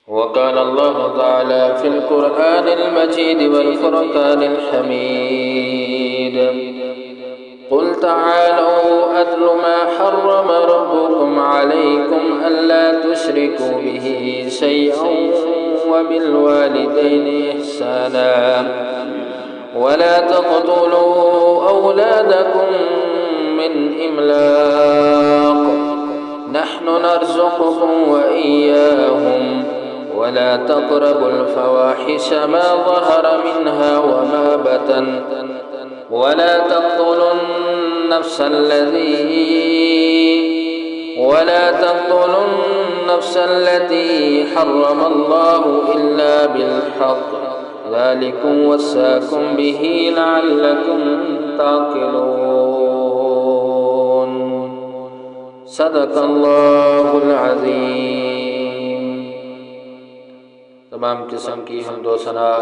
وقال الله تعالى في القرآن المجيد والفرقان الحميد: قل تعالوا أتل ما حرم ربكم عليكم ألا تشركوا به شيئا وبالوالدين إحسانا ولا تقتلوا أولادكم من إملاق نحن نرزقكم وإياهم ولا تقربوا الفواحش ما ظهر منها وما بطن ولا تقتلوا النفس التي حرم الله إلا بالحق ذلكم وصاكم به لعلكم تعقلون صدق اللہ العظیم۔ تمام قسم کی حمد و ثنا،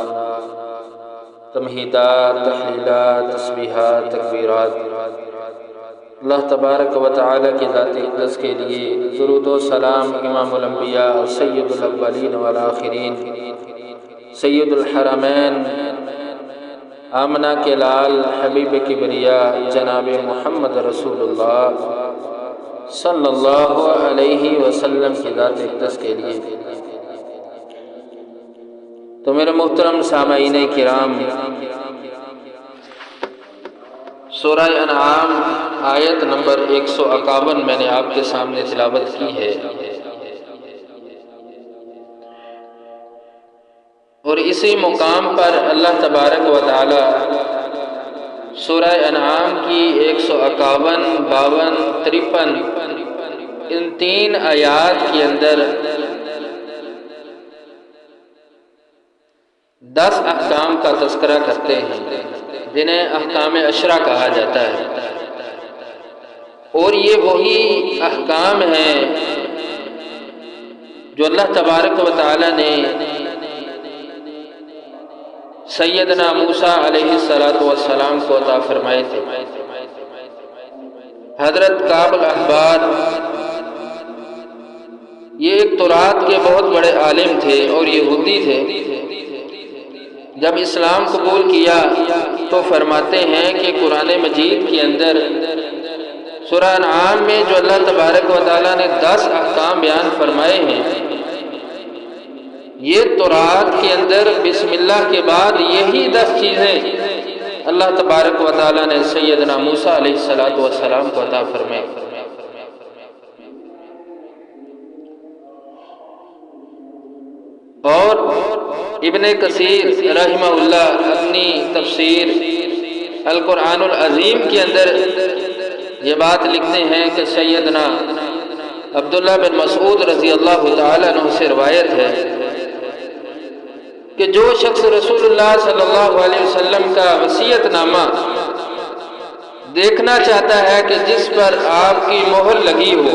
تمہیدات، تحلیلات، تسبیحات، تکبیرات اللہ تبارک و تعالی کی ذات اقدس کے لیے، درود و سلام امام الانبیاء سید الاولین والآخرین سید الحرمین آمنہ کے لال حبیب کبریا جناب محمد رسول اللہ صلی اللہ علیہ وسلم کی ذات اقدس کے لیے۔ تو میرے محترم سامعین کرام، سورہ انعام آیت نمبر 151 میں نے آپ کے سامنے تلاوت کی ہے، اور اسی مقام پر اللہ تبارک و تعالی سورہ انعام کی 151، 52، 53 ان تین آیات کے اندر 10 احکام کا تذکرہ کرتے ہیں، جنہیں احکام عشرہ کہا جاتا ہے، اور یہ وہی احکام ہیں جو اللہ تبارک و تعالی نے سیدنا موسیٰ علیہ السلام کو عطا فرمائے تھے۔ حضرت کعب الاحبار یہ ایک تورات کے بہت بڑے عالم تھے اور یہودی تھے۔ جب اسلام قبول کیا تو فرماتے ہیں کہ قرآن مجید کے اندر سورہ انعام میں جو اللہ تبارک و تعالیٰ نے 10 احکام بیان فرمائے ہیں، یہ تورات کے اندر بسم اللہ کے بعد یہی 10 چیزیں اللہ تبارک و تعالیٰ نے سیدنا موسیٰ علیہ السلام کو عطا فرمائے۔ اور ابن کثیر رحمہ اللہ اپنی تفسیر القرآن العظیم کے اندر یہ بات لکھتے ہیں کہ سیدنا عبداللہ بن مسعود رضی اللہ تعالیٰ عنہ سے روایت ہے کہ جو شخص رسول اللہ صلی اللہ علیہ وسلم کا وصیت نامہ دیکھنا چاہتا ہے کہ جس پر آپ کی مہر لگی ہو،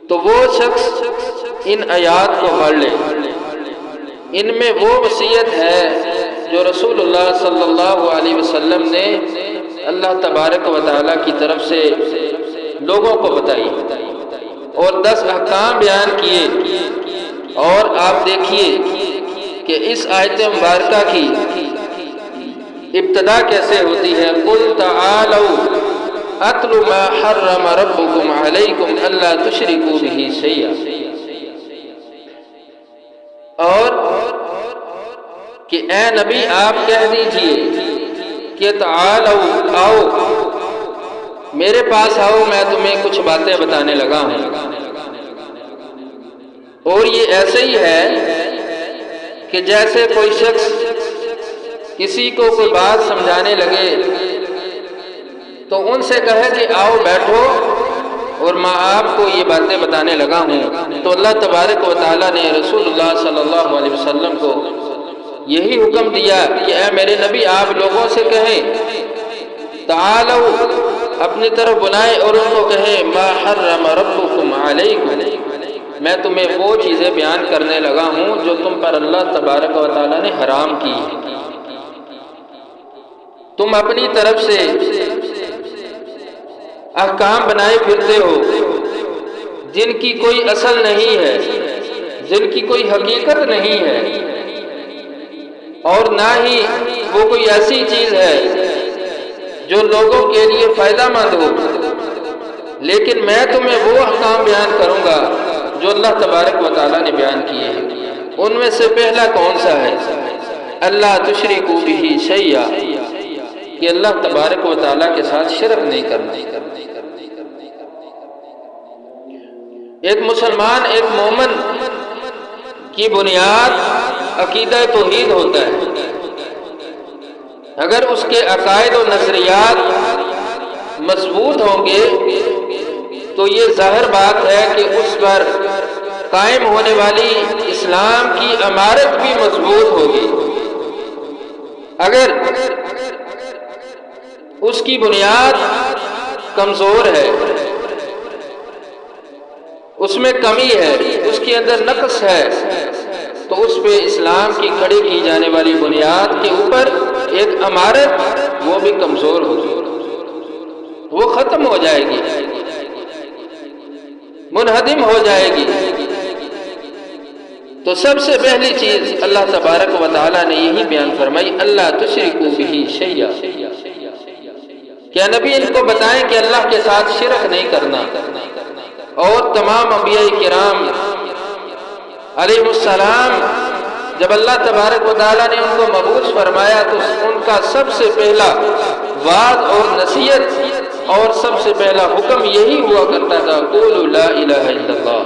تو وہ شخص ان آیات کو پڑھ لے۔ ان میں وہ وصیت ہے جو رسول اللہ صلی اللہ علیہ وسلم نے اللہ تبارک و تعالیٰ کی طرف سے لوگوں کو بتائی، اور 10 احکام بیان کیے۔ اور آپ دیکھیے کہ اس آیت مبارکہ کی ابتدا کیسے ہوتی ہے: قُلْ تَعَالَوْا أَتْلُ مَا حَرَّمَ رَبُّكُمْ عَلَيْكُمْ أَلَّا تُشْرِكُوا بِهِ شَيْئًا، اور کہ اے نبی آپ کہہ دیجئے کہ تعالوا، آؤ میرے پاس آؤ، میں تمہیں کچھ باتیں بتانے لگا ہوں۔ اور یہ ایسے ہی ہے کہ جیسے کوئی شخص کسی کو کوئی بات سمجھانے لگے تو ان سے کہے کہ آؤ بیٹھو اور میں آپ کو یہ باتیں بتانے لگا ہوں۔ تو اللہ تبارک و تعالیٰ نے رسول اللہ صلی اللہ علیہ وسلم کو یہی حکم دیا کہ اے میرے نبی آپ لوگوں سے کہیں تعالوا، اپنی طرف بلائیں اور ان کو کہیں ما حرم ربکم علیکم، میں تمہیں وہ چیزیں بیان کرنے لگا ہوں جو تم پر اللہ تبارک و تعالیٰ نے حرام کی ہے۔ تم اپنی طرف سے احکام بنائے پھرتے ہو جن کی کوئی اصل نہیں ہے، جن کی کوئی حقیقت نہیں ہے اور نہ ہی وہ کوئی ایسی چیز ہے جو لوگوں کے لیے فائدہ مند ہو، لیکن میں تمہیں وہ احکام بیان کروں گا جو اللہ تبارک و تعالیٰ نے بیان کیے ہیں۔ ان میں سے پہلا کون سا ہے؟ اللہ تشرکوا بہ شیئا، کہ اللہ تبارک و تعالیٰ کے ساتھ شرک نہیں کرنا۔ ایک مسلمان، ایک مومن کی بنیاد عقیدہ توحید ہوتا ہے۔ اگر اس کے عقائد و نظریات مضبوط ہوں گے تو یہ ظاہر بات ہے کہ اس پر قائم ہونے والی اسلام کی عمارت بھی مضبوط ہوگی۔ اگر اس کی بنیاد کمزور ہے، اس میں کمی ہے، اس کے اندر نقص ہے، تو اس پہ اسلام کی کھڑی کی جانے والی بنیاد کے اوپر ایک عمارت وہ بھی کمزور ہوگی، وہ ختم ہو جائے گی، منہدم ہو جائے گی۔ تو سب سے پہلی چیز اللہ تبارک و تعالیٰ نے یہی بیان فرمائی، اللہ تشرکوا بہ شیئا۔ کیا نبی ان کو بتائیں کہ اللہ کے ساتھ شرک نہیں کرنا؟ اور تمام انبیاء کرام علیہ السلام جب اللہ تبارک و تعالیٰ نے ان کو مبعوث فرمایا تو ان کا سب سے پہلا وعظ اور نصیحت اور سب سے پہلا حکم یہی ہوا کرتا تھا، قولوا لا الہ الا اللہ،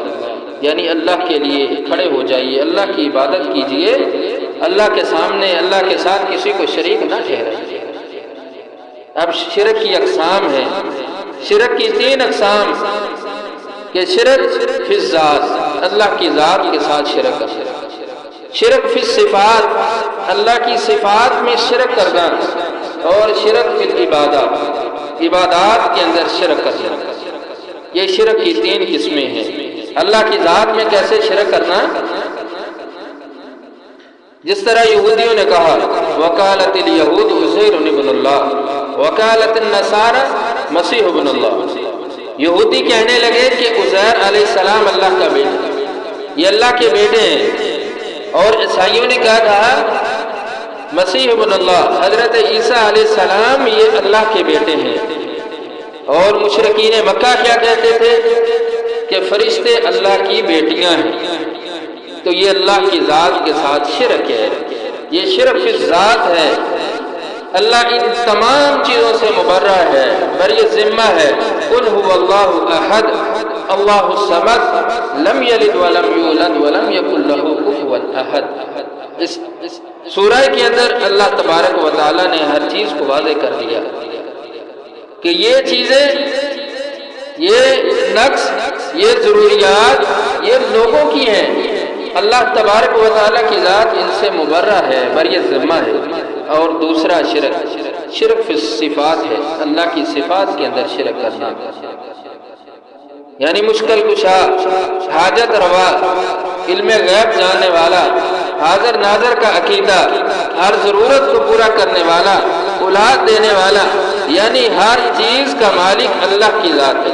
یعنی اللہ کے لیے کھڑے ہو جائیے، اللہ کی عبادت کیجئے، اللہ کے سامنے اللہ کے ساتھ کسی کو شریک نہ ٹھہرائیے۔ اب شرک کی اقسام ہے، شرک کی 3 اقسام، کہ شرک فی الذات، اللہ کی ذات کے ساتھ شرک کرنا، شرک فی الصفات، اللہ کی صفات میں شرک کرنا، اور شرک فی العبادات، عبادات کے اندر شرک کرنا۔ یہ شرک کی 3 قسمیں ہیں۔ اللہ کی ذات میں کیسے شرک کرنا؟ جس طرح یہودیوں نے کہا وقالت الیہود عزیر ابن اللہ، وقالت النصارى مسیح ابن اللہ۔ یہودی کہنے لگے کہ عزیر علیہ السلام اللہ کا بیٹا، یہ اللہ کے بیٹے ہیں، اور عیسائیوں نے کہا تھا مسیح ابن اللہ، حضرت عیسیٰ علیہ السلام یہ اللہ کے بیٹے ہیں۔ اور مشرکین مکہ کیا کہتے تھے کہ فرشتے اللہ کی بیٹیاں ہیں۔ تو یہ اللہ کی ذات کے ساتھ شرک ہے، یہ شرک فی الذات ہے۔ اللہ ان تمام چیزوں سے مبرہ ہے، بری ذمہ ہے۔ قل هو اللہ احد اللہ الصمد لم یلد ولم یولد ولم یکن له کفوا احد۔ اس سورہ کے اندر اللہ تبارک و تعالیٰ نے ہر چیز کو واضح کر دیا کہ یہ چیزیں، یہ نقص، یہ ضروریات یہ لوگوں کی ہیں، اللہ تبارک و تعالیٰ کی ذات ان سے مبرہ ہے، بری ذمہ ہے۔ اور دوسرا شرک فی الصفات ہے، اللہ کی صفات کے اندر شرک کرنا، یعنی مشکل کشا، حاجت روا، علم غیب جاننے والا، حاضر ناظر کا عقیدہ، ہر ضرورت کو پورا کرنے والا، اولاد دینے والا، یعنی ہر چیز کا مالک اللہ کی ذات ہے۔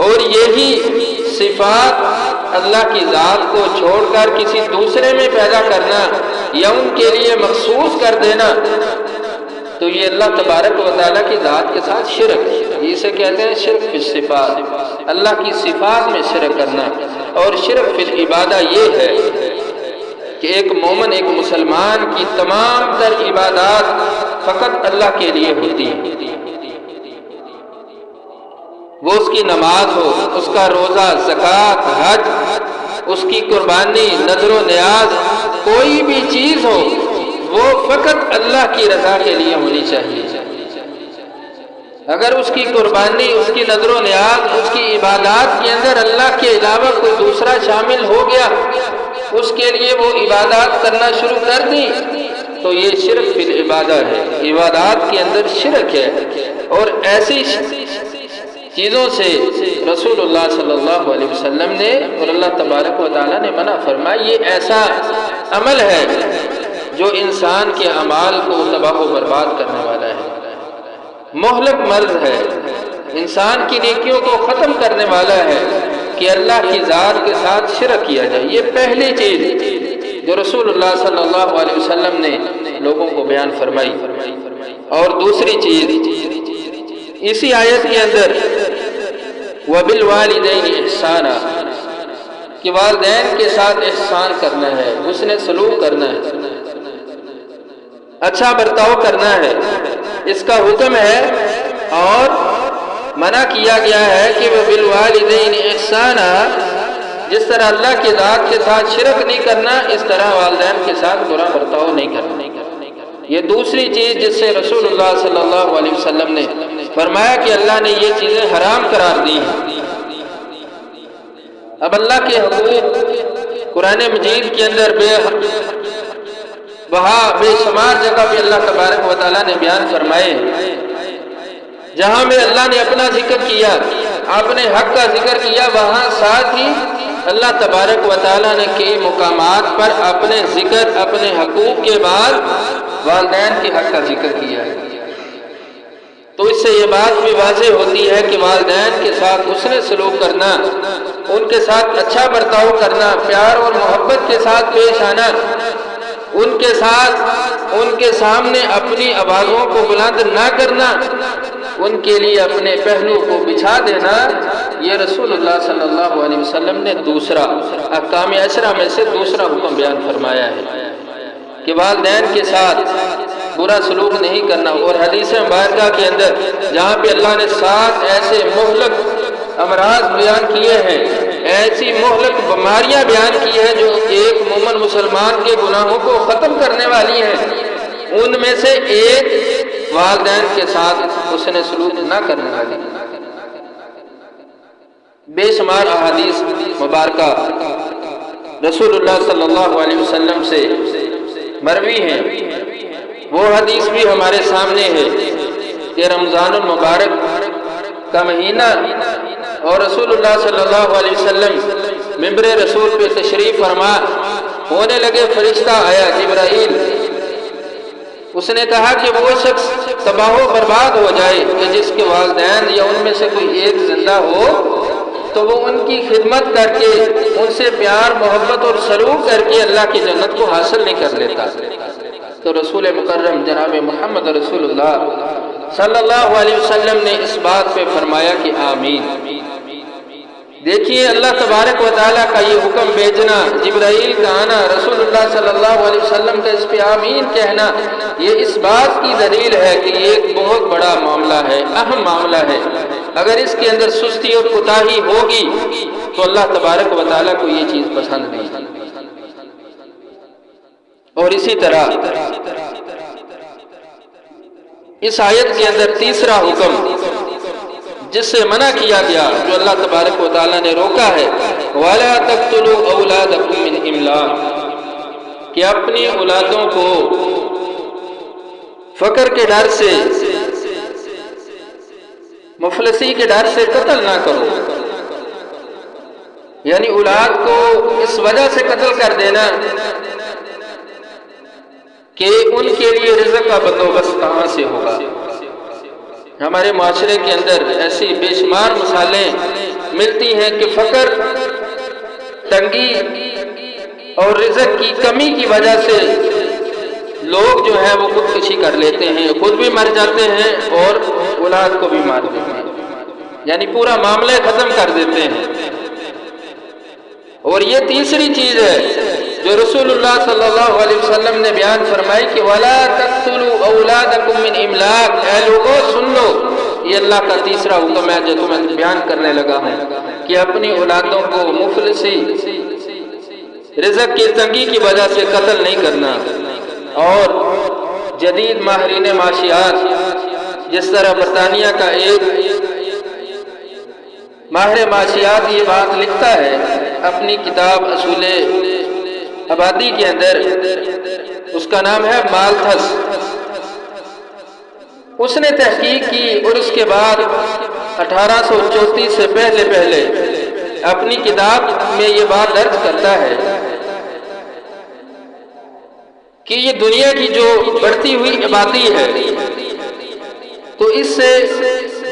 اور یہی صفات اللہ کی ذات کو چھوڑ کر کسی دوسرے میں پیدا کرنا یا ان کے لیے مخصوص کر دینا، تو یہ اللہ تبارک و تعالیٰ کی ذات کے ساتھ شرک ہے۔ اسے کہتے ہیں شرک فی الصفات، اللہ کی صفات میں شرک کرنا۔ اور شرک فی العبادہ یہ ہے کہ ایک مومن، ایک مسلمان کی تمام تر عبادات فقط اللہ کے لیے ہوتی ہیں۔ وہ اس کی نماز ہو، اس کا روزہ، زکوٰۃ، حج، اس کی قربانی، نذر و نیاز، کوئی بھی چیز ہو، وہ فقط اللہ کی رضا کے لیے ہونی چاہیے۔ اگر اس کی قربانی، اس کی نذر و نیاز، اس کی عبادات کے اندر اللہ کے علاوہ کوئی دوسرا شامل ہو گیا، اس کے لیے وہ عبادات کرنا شروع کر دی، تو یہ شرک فی العبادہ ہے، عبادات کے اندر شرک ہے۔ اور ایسی چیزوں سے رسول اللہ صلی اللہ علیہ وسلم نے اور اللہ تبارک و تعالیٰ نے منع فرمایا۔ یہ ایسا عمل ہے جو انسان کے اعمال کو تباہ و برباد کرنے والا ہے، مہلک مرض ہے، انسان کی نیکیوں کو ختم کرنے والا ہے، کہ اللہ کی ذات کے ساتھ شرک کیا جائے۔ یہ پہلی چیز جو رسول اللہ صلی اللہ علیہ وسلم نے لوگوں کو بیان فرمائی۔ اور دوسری چیز اسی آیت کے اندر وَبِالْوَالِدَيْنِ إِحْسَانًا، کہ والدین کے ساتھ احسان کرنا ہے، حسن سلوک کرنا ہے، اچھا برتاؤ کرنا ہے، اس کا حکم ہے۔ اور منع کیا گیا ہے کہ وَبِالْوَالِدَيْنِ إِحْسَانًا، جس طرح اللہ کی ذات کے ساتھ شرک نہیں کرنا، اس طرح والدین کے ساتھ برا برتاؤ نہیں کرنا۔ یہ دوسری چیز جس سے رسول اللہ صلی اللہ علیہ وسلم نے فرمایا کہ اللہ نے یہ چیزیں حرام قرار دی ہیں۔ اب اللہ کے حقوق قرآن مجید کے اندر بے شمار جگہ پہ اللہ تبارک و تعالیٰ نے بیان فرمائے۔ جہاں میں اللہ نے اپنا ذکر کیا، اپنے حق کا ذکر کیا، وہاں ساتھ ہی اللہ تبارک و تعالیٰ نے کئی مقامات پر اپنے ذکر، اپنے حقوق کے بعد والدین کے حق کا ذکر کیا ہے۔ تو اس سے یہ بات بھی واضح ہوتی ہے کہ والدین کے ساتھ حسن سلوک کرنا، ان کے ساتھ اچھا برتاؤ کرنا، پیار اور محبت کے ساتھ پیش آنا، ان کے ساتھ ان کے سامنے اپنی آوازوں کو بلند نہ کرنا، ان کے لیے اپنے پہلو کو بچھا دینا، یہ رسول اللہ صلی اللہ علیہ وسلم نے دوسرا احکام عشرہ میں سے دوسرا حکم بیان فرمایا ہے کہ والدین کے ساتھ برا سلوک نہیں کرنا۔ اور حدیث مبارکہ کے اندر جہاں پہ اللہ نے 7 ایسے مہلک امراض بیان کیے ہیں، ایسی مہلک بیماریاں بیان کی ہیں جو ایک مومن مسلمان کے گناہوں کو ختم کرنے والی ہیں، ان میں سے ایک والدین کے ساتھ حسن سلوک نہ کرنے والی۔ بے شمار احادیث مبارکہ رسول اللہ صلی اللہ علیہ وسلم سے مروی ہیں۔ وہ حدیث بھی ہمارے سامنے ہے کہ رمضان المبارک کا مہینہ اور رسول اللہ صلی اللہ علیہ وسلم ممبر رسول پہ تشریف فرما ہونے لگے، فرشتہ آیا جبرائیل، اس نے کہا کہ وہ شخص تباہ و برباد ہو جائے کہ جس کے والدین یا ان میں سے کوئی ایک زندہ ہو تو وہ ان کی خدمت کر کے، ان سے پیار محبت اور سلوک کر کے اللہ کی جنت کو حاصل نہیں کر لیتا۔ تو رسول مکرم جناب محمد رسول اللہ صلی اللہ علیہ وسلم نے اس بات پہ فرمایا کہ آمین۔ دیکھیے اللہ تبارک و تعالیٰ کا یہ حکم بھیجنا، جبرائیل کا آنا، رسول اللہ صلی اللہ علیہ وسلم کا اس پہ آمین کہنا، یہ اس بات کی دلیل ہے کہ یہ ایک بہت بڑا معاملہ ہے، اہم معاملہ ہے۔ اگر اس کے اندر سستی اور کوتاہی ہوگی تو اللہ تبارک و تعالیٰ کو یہ چیز پسند نہیں۔ اور اسی طرح اس آیت کے اندر تیسرا حکم جس سے منع کیا گیا، جو اللہ تبارک و تعالیٰ نے روکا ہے، وَلَا تَقْتُلُوا أَوْلَادَكُم مِّنْ إِمْلَاقٍ، کہ اپنی اولادوں کو فقر کے ڈر سے، مفلسی کے ڈر سے قتل نہ کرو۔ یعنی اولاد کو اس وجہ سے قتل کر دینا کہ ان کے لیے رزق کا بندوبست کہاں سے ہوگا۔ ہمارے معاشرے کے اندر ایسی بے شمار مثالیں ملتی ہیں کہ فقر، تنگی اور رزق کی کمی کی وجہ سے لوگ جو ہیں وہ خودکشی کر لیتے ہیں، خود بھی مر جاتے ہیں اور اولاد کو بھی مار دیتے ہیں، یعنی پورا معاملہ ختم کر دیتے ہیں۔ اور یہ تیسری چیز ہے جو رسول اللہ صلی اللہ علیہ وسلم نے بیان فرمائی کہ وَلَا تَقْتُلُوا أَوْلَادَكُم مِّنْ إِمْلَاقٍ، اے لوگوں سن لو، یہ اللہ کا تیسرا حکم ہے جو تمہیں بیان کرنے لگا ہوں کہ اپنی اولادوں کو مفلسی، رزق کی تنگی کی وجہ سے قتل نہیں کرنا۔ اور جدید ماہرین معاشیات جس طرح برطانیہ کا ایک ماہر معاشیات یہ بات لکھتا ہے اپنی کتاب اصول آبادی کے اندر، اس کا نام ہے مالتھس، اس نے تحقیق کی اور اس کے بعد 1834 سے پہلے اپنی کتاب میں یہ بات درج کرتا ہے کہ یہ دنیا کی جو بڑھتی ہوئی آبادی ہے، تو اس سے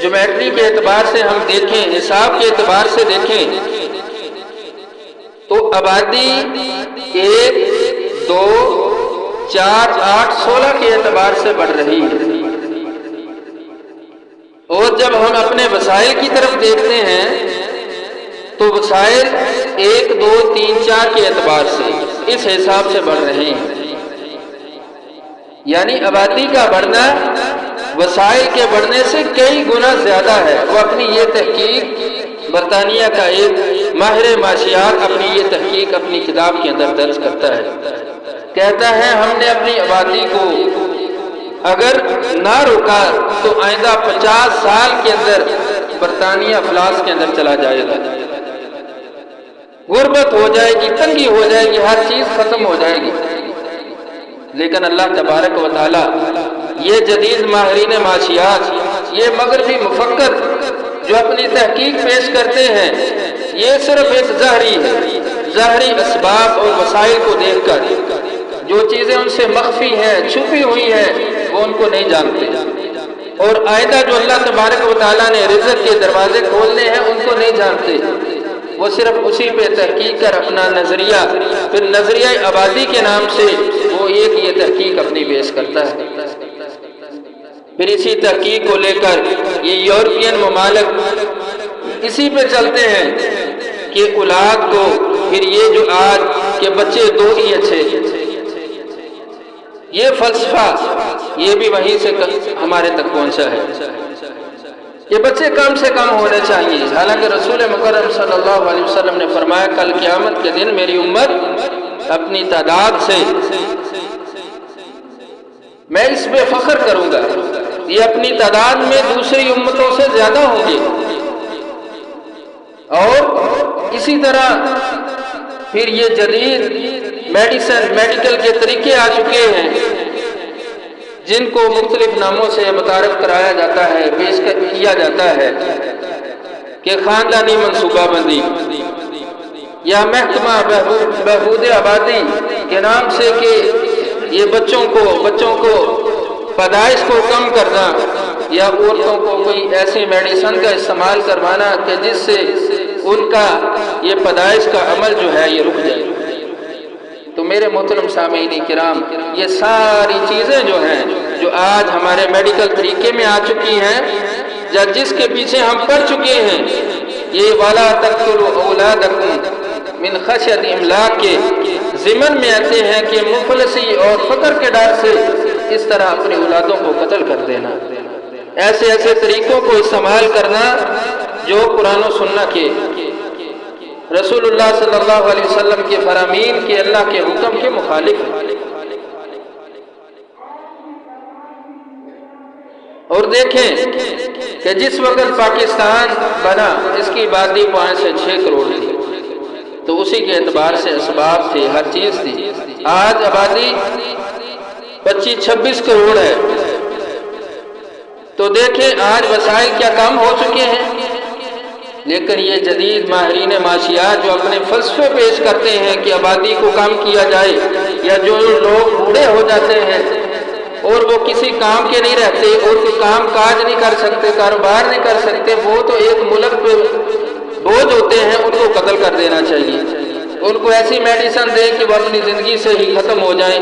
جیومیٹری کے اعتبار سے ہم دیکھیں، حساب کے اعتبار سے دیکھیں تو آبادی 1 2 4 8 16 کے اعتبار سے بڑھ رہی ہے، اور جب ہم اپنے وسائل کی طرف دیکھتے ہیں تو وسائل 1 2 3 4 کے اعتبار سے اس حساب سے بڑھ رہے ہیں، یعنی آبادی کا بڑھنا وسائل کے بڑھنے سے کئی گنا زیادہ ہے۔ وہ اپنی یہ تحقیق، برطانیہ کا ایک ماہر معاشیات اپنی یہ تحقیق اپنی کتاب کے اندر درج کرتا ہے، کہتا ہے ہم نے اپنی آبادی کو اگر نہ روکا تو آئندہ 50 سال کے اندر برطانیہ افلاس کے اندر چلا جائے گا، غربت ہو جائے گی، تنگی ہو جائے گی، ہر چیز ختم ہو جائے گی۔ لیکن اللہ تبارک و تعالی یہ جدید ماہرین معاشیات، یہ مغربی مفکر جو اپنی تحقیق پیش کرتے ہیں، یہ صرف ایک ظاہری ہے، ظاہری اسباب اور وسائل کو دیکھ کر جو چیزیں ان سے مخفی ہیں، چھپی ہوئی ہیں، وہ ان کو نہیں جانتے، اور آئندہ جو اللہ تبارک و تعالیٰ نے رزق کے دروازے کھولنے ہیں ان کو نہیں جانتے۔ وہ صرف اسی پہ تحقیق کر اپنا نظریہ، پھر نظریہ آبادی کے نام سے وہ ایک یہ تحقیق اپنی پیش کرتا ہے، پھر اسی تحقیق کو لے کر یہ یورپین ممالک اسی پہ چلتے ہیں کہ اولاد کو، پھر یہ جو آج کے بچے 2 ہی اچھے، یہ فلسفہ یہ بھی وہیں سے ہمارے تک پہنچا ہے، یہ بچے کم سے کم ہونے چاہیے، حالانکہ رسول مکرم صلی اللہ علیہ وسلم نے فرمایا کل قیامت کے دن میری امت اپنی تعداد سے میں اس پہ فخر کروں گا، یہ اپنی تعداد میں دوسری امتوں سے زیادہ ہوں گے، اور اسی طرح پھر یہ جدید میڈیکل کے طریقے آ چکے ہیں جن کو مختلف ناموں سے متعارف کرایا جاتا ہے، پیش کیا جاتا ہے کہ خاندانی منصوبہ بندی یا محکمہ بہبود آبادی کے نام سے، کہ یہ بچوں کو پیدائش کو کم کرنا، یا عورتوں کو کوئی ایسی میڈیسن کا استعمال کروانا کہ جس سے ان کا یہ پیدائش کا عمل جو ہے یہ رک جائے۔ تو میرے محترم سامعین کرام، یہ ساری چیزیں جو ہیں جو آج ہمارے میڈیکل طریقے میں آ چکی ہیں یا جس کے پیچھے ہم پڑ چکے ہیں، یہ وَلَا تَقْتُلُوا أَوْلَادَكُمْ مِنْ خَشْيَةِ إِمْلَاقٍ کے ضمن میں آتے ہیں کہ مفلسی اور فقر کے ڈر سے اس طرح اپنی اولادوں کو قتل کر دینا، ایسے طریقوں کو استعمال کرنا جو قرآن و سنت کے، رسول اللہ صلی اللہ علیہ وسلم کے فرامین کے، اللہ کے حکم کے مخالف ہے۔ اور دیکھیں کہ جس وقت پاکستان بنا اس کی آبادی 5 سے 6 کروڑ تھی، تو اسی کے اعتبار سے اسباب تھے، ہر چیز تھی۔ آج آبادی 25-26 کروڑ ہے، تو دیکھیں آج وسائل کیا کم ہو چکے ہیں، لیکن یہ جدید ماہرین معاشیات جو اپنے فلسفے پیش کرتے ہیں کہ آبادی کو کم کیا جائے، یا جو لوگ بوڑھے ہو جاتے ہیں اور وہ کسی کام کے نہیں رہتے اور کوئی کام کاج نہیں کر سکتے، کاروبار نہیں کر سکتے، وہ تو ایک ملک پہ بوجھ ہوتے ہیں، ان کو قتل کر دینا چاہیے، ان کو ایسی میڈیسن دیں کہ وہ اپنی زندگی سے ہی ختم ہو جائیں،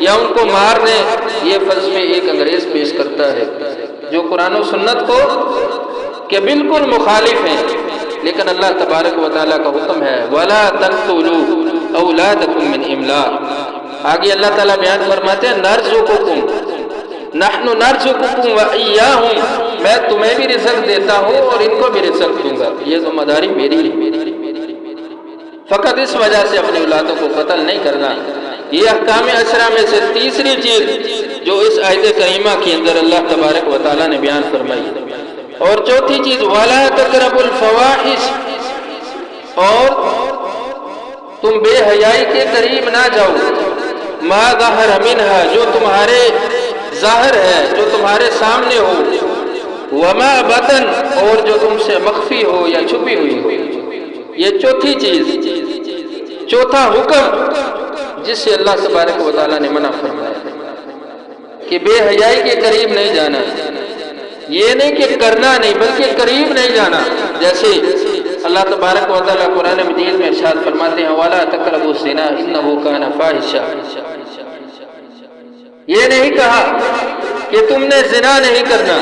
یا ان کو مار دیں۔ یہ فلسفے ایک انگریز پیش کرتا ہے جو قرآن و سنت کو کہ بالکل مخالف ہیں، لیکن اللہ تبارک و تعالیٰ کا حکم ہے وَلَا تَقْتُلُوا أَوْلَادَكُمْ مِنْ إِمْلَاقٍ۔ آگے اللہ تعالیٰ بیان فرماتے ہیں نَرْزُقُكُمْ نَحْنُ نَرْزُقُكُمْ وَإِيَّاهُمْ، میں تمہیں بھی رزق دیتا ہوں اور ان کو بھی رزق دوں گا، یہ ذمہ داری میری ہے، فقط اس وجہ سے اپنی اولادوں کو قتل نہیں کرنا۔ یہ احکام عشرہ میں سے تیسری چیز جو اس آیت کریمہ کے اندر اللہ تبارک و تعالیٰ نے بیان فرمائی، اور چوتھی چیز وَلَا تَقْرَبُوا الْفَوَاحِشَ، اور تم بے حیائی کے قریب نہ جاؤ، مَا ظَهَرَ مِنْهَا، جو تمہارے ظاہر ہے، جو تمہارے سامنے ہو، وَمَا بَطَنَ، اور جو تم سے مخفی ہو یا چھپی ہوئی ہو۔ یہ چوتھی چیز، چوتھا حکم جس سے اللہ تبارک و تعالیٰ نے منع فرمایا کہ بے حیائی کے قریب نہیں جانا، یہ نہیں کہ کرنا نہیں بلکہ قریب نہیں جانا، جیسے اللہ تبارک و تعالیٰ قرآن مجید میں ارشاد فرماتے ہیں ولا تقربوا الزنا انه كان فاحشا۔ یہ نہیں کہا کہ تم نے زنا نہیں کرنا،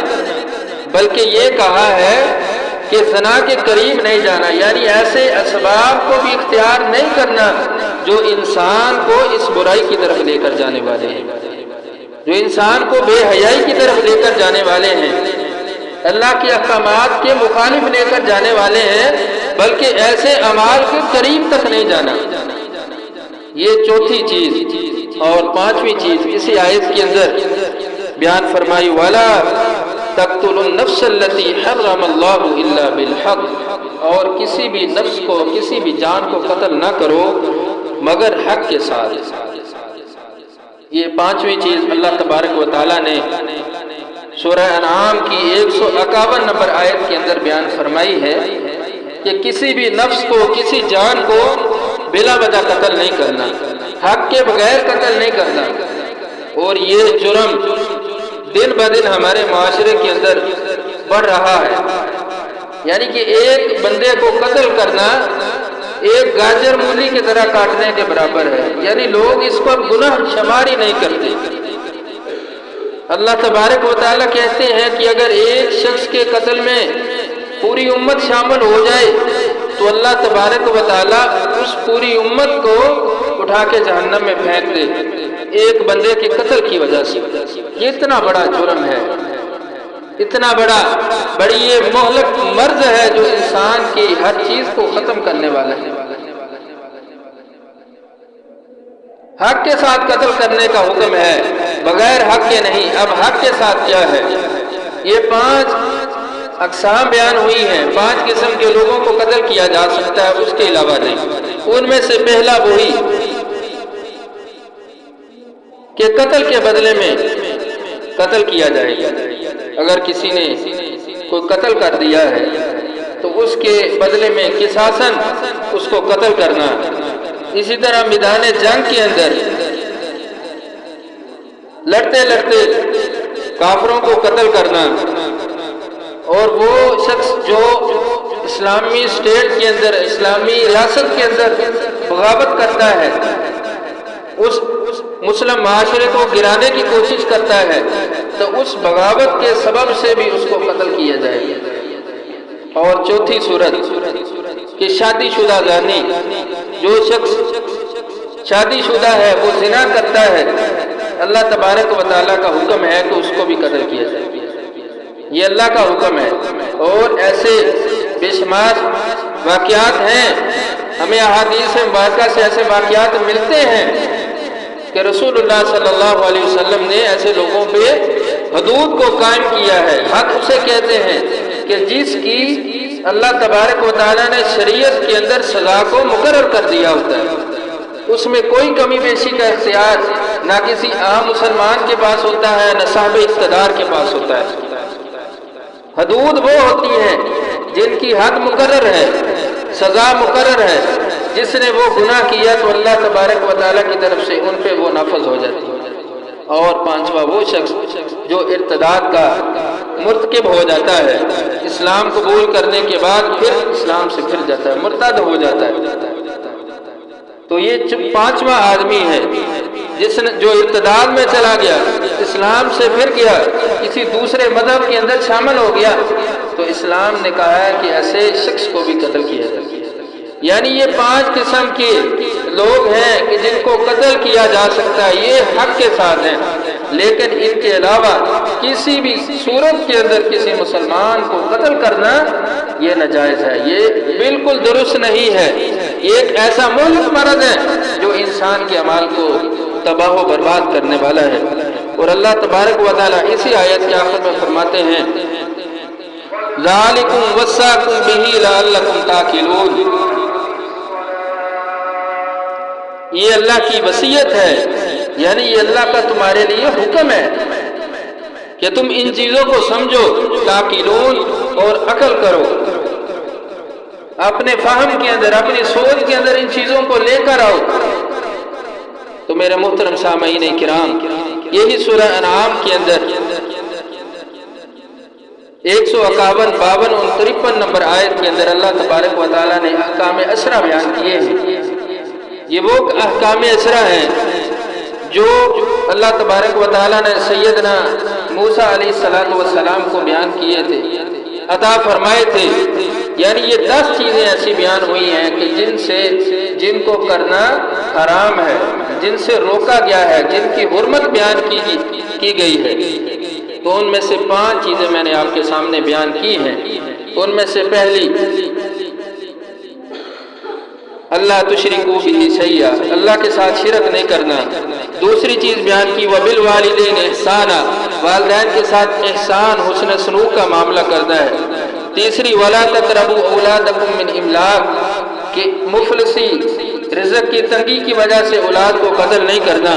بلکہ یہ کہا ہے کہ زنا کے قریب نہیں جانا، یعنی ایسے اسباب کو بھی اختیار نہیں کرنا جو انسان کو اس برائی کی طرف لے کر جانے والے ہیں، جو انسان کو بے حیائی کی طرف لے کر جانے والے ہیں، اللہ کے احکامات کے مخالف لے کر جانے والے ہیں، بلکہ ایسے اعمال کے قریب تک نہیں جانا۔ یہ چوتھی چیز۔ اور پانچویں چیز اسی آیت کے اندر بیان فرمائی، وَلَا تَقْتُلُوا النَّفْسَ الَّتِي حَرَّمَ اللَّهُ إِلَّا بِالْحَقِّ، اور کسی بھی نفس کو، کسی بھی جان کو قتل نہ کرو مگر حق کے ساتھ۔ یہ پانچویں چیز اللہ تبارک و تعالیٰ نے سورہ انعام کی 151 نمبر آیت کے اندر بیان فرمائی ہے کہ کسی بھی نفس کو، کسی جان کو بلا وجہ قتل نہیں کرنا، حق کے بغیر قتل نہیں کرنا۔ اور یہ جرم دن بدن ہمارے معاشرے کے اندر بڑھ رہا ہے، یعنی کہ ایک بندے کو قتل کرنا ایک گاجر مولی کی طرح کاٹنے کے برابر ہے، یعنی لوگ اس کو گناہ شمار ہی نہیں کرتے۔ اللہ تبارک و تعالیٰ کہتے ہیں کہ اگر ایک شخص کے قتل میں پوری امت شامل ہو جائے تو اللہ تبارک و تعالیٰ اس پوری امت کو اٹھا کے جہنم میں پھینک دے ایک بندے کے قتل کی وجہ سے۔ یہ اتنا بڑا جرم ہے، اتنا بڑی یہ مہلک مرض ہے جو انسان کی ہر چیز کو ختم کرنے والا ہے۔ حق کے ساتھ قتل کرنے کا حکم ہے، بغیر حق کے نہیں۔ اب حق کے ساتھ کیا ہے؟ یہ 5 اقسام بیان ہوئی ہیں، 5 قسم کے لوگوں کو قتل کیا جا سکتا ہے، اس کے علاوہ نہیں۔ ان میں سے پہلا وہی کہ قتل کے بدلے میں قتل کیا جائے گا۔ اگر کسی نے کوئی قتل کر دیا ہے تو اس کے بدلے میں قصاصاً اس کو قتل کرنا۔ اسی طرح میدان جنگ کے اندر لڑتے لڑتے کافروں کو قتل کرنا، اور وہ شخص جو اسلامی اسٹیٹ کے اندر، اسلامی ریاست کے اندر بغاوت کرتا ہے، اس مسلم معاشرے کو گرانے کی کوشش کرتا ہے، تو اس بغاوت کے سبب سے بھی اس کو قتل کیا جائے گا۔ اور چوتھی صورت کہ شادی شدہ زانی، جو شخص شادی شدہ ہے وہ زنا کرتا ہے، اللہ تبارک و تعالیٰ کا حکم ہے کہ اس کو بھی قتل کیا جائے۔ یہ اللہ کا حکم ہے۔ اور ایسے بے شمار واقعات ہیں، ہمیں احادیث مبارکہ سے ایسے واقعات ملتے ہیں کہ رسول اللہ صلی اللہ علیہ وسلم نے ایسے لوگوں پہ حدود کو قائم کیا ہے۔ حد اسے کہتے ہیں کہ جس کی اللہ تبارک و تعالیٰ نے شریعت کے اندر سزا کو مقرر کر دیا ہوتا ہے، اس میں کوئی کمی بیشی کا اختیار نہ کسی عام مسلمان کے پاس ہوتا ہے، نہ صاحب اقتدار کے پاس ہوتا ہے۔ حدود وہ ہوتی ہیں جن کی حد مقرر ہے، سزا مقرر ہے، جس نے وہ گناہ کیا تو اللہ تبارک و تعالیٰ کی طرف سے ان پہ وہ نافذ ہو جاتی ہے۔ اور پانچواں وہ شخص جو ارتداد کا مرتکب ہو جاتا ہے، اسلام قبول کرنے کے بعد پھر اسلام سے پھر جاتا ہے، مرتد ہو جاتا ہے۔ تو یہ پانچواں آدمی ہے جس نے جو ارتداد میں چلا گیا، اسلام سے پھر گیا، کسی دوسرے مذہب کے اندر شامل ہو گیا، تو اسلام نے کہا ہے کہ ایسے شخص کو بھی قتل کیا جائے۔ یعنی یہ 5 قسم کے لوگ ہیں کہ جن کو قتل کیا جا سکتا ہے، یہ حق کے ساتھ ہیں، لیکن ان کے علاوہ کسی بھی صورت کے اندر کسی مسلمان کو قتل کرنا یہ ناجائز ہے، یہ بالکل درست نہیں ہے۔ یہ ایک ایسا مہلک مرض ہے جو انسان کے اعمال کو تباہ و برباد کرنے والا ہے۔ اور اللہ تبارک و تعالیٰ اسی آیت کے آخر میں فرماتے ہیں ذالکم وصاکم بہ لعلکم تعقلون، یہ اللہ کی وصیت ہے، یعنی یہ اللہ کا تمہارے لیے حکم ہے کہ تم ان چیزوں کو سمجھو، تعقلون، اور عقل کرو، اپنے فہم کے اندر، اپنی سوچ کے اندر ان چیزوں کو لے کر آؤ۔ تو میرے محترم سامعین کرام، یہی سورہ انعام کے اندر 151، 52 اور 53 نمبر آیت کے اندر اللہ تبارک و تعالیٰ نے احکام 10 بیان کیے ہیں یہ وہ احکام عشرہ ہیں جو اللہ تبارک و تعالیٰ نے سیدنا موسیٰ علیہ السلام کو بیان کیے تھے، عطا فرمائے تھے۔ یعنی یہ 10 چیزیں ایسی بیان ہوئی ہیں کہ جن کو کرنا حرام ہے، جن سے روکا گیا ہے، جن کی حرمت بیان کی گئی ہے۔ تو ان میں سے 5 چیزیں میں نے آپ کے سامنے بیان کی ہیں۔ ان میں سے پہلی، اللہ تشرکو بہ شیئا، اللہ کے ساتھ شرک نہیں کرنا۔ دوسری چیز بیان کی وبالوالدین احسانا، والدین کے ساتھ احسان، حسن سلوک کا معاملہ کرنا ہے۔ تیسری ولا تقربوا اولادکم من املاق، کہ مفلسی رزق کی تنگی کی وجہ سے اولاد کو قتل نہیں کرنا۔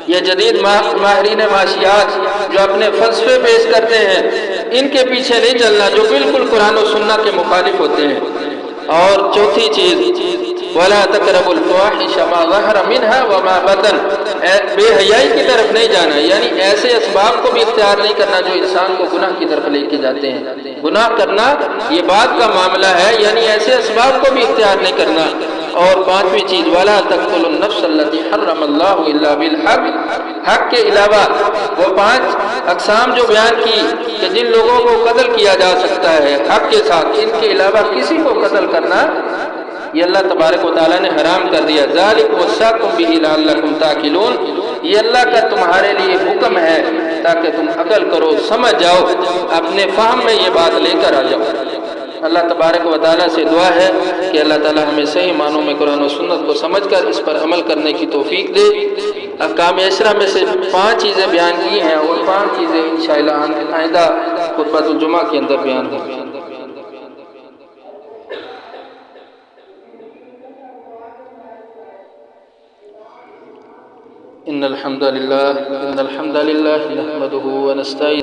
یہ جدید ماہرین معاشیات جو اپنے فلسفے پیش کرتے ہیں، ان کے پیچھے نہیں چلنا، جو بالکل قرآن و سنت کے مخالف ہوتے ہیں۔ اور چوتھی چیز وَلَا تَقْرَبُوا الْفَوَاحِشَ مَا ظَهَرَ مِنْهَا وَمَا بَطَنَ، بے حیائی کی طرف نہیں جانا، یعنی ایسے اسباب کو بھی اختیار نہیں کرنا جو انسان کو گناہ کی طرف لے کے جاتے ہیں۔ گناہ کرنا یہ بات کا معاملہ ہے، یعنی ایسے اسباب کو بھی اختیار نہیں کرنا۔ اور 5ویں چیز وَلَا تَقْتُلُوا النَّفْسَ الَّتِي حَرَّمَ اللَّهُ إِلَّا بِالْحَقِّ، حق کے علاوہ وہ 5 اقسام جو بیان کی کہ جن لوگوں کو قتل کیا جا سکتا ہے حق کے ساتھ، ان کے علاوہ کسی کو قتل کرنا یہ اللہ تبارک و تعالیٰ نے حرام کر دیا۔ ذَلِكُمْ وَصَّاكُمْ بِهِ لَعَلَّكُمْ تَعْقِلُونَ، یہ اللہ کا تمہارے لیے حکم ہے تاکہ تم عقل کرو، سمجھ جاؤ، اپنے فہم میں یہ بات لے کر آ جاؤ۔ اللہ تبارک و تعالیٰ سے دعا ہے کہ اللہ تعالیٰ ہمیں صحیح معنوں میں قرآن و سنت کو سمجھ کر اس پر عمل کرنے کی توفیق دے۔ احکام عشرہ میں سے 5 چیزیں بیان کی ہیں، اور 5 چیزیں انشاءاللہ آئندہ خطبۃ الجمعہ کے اندر بیان ہوں۔ ان الحمد للہ نحمدہ ونستعینہ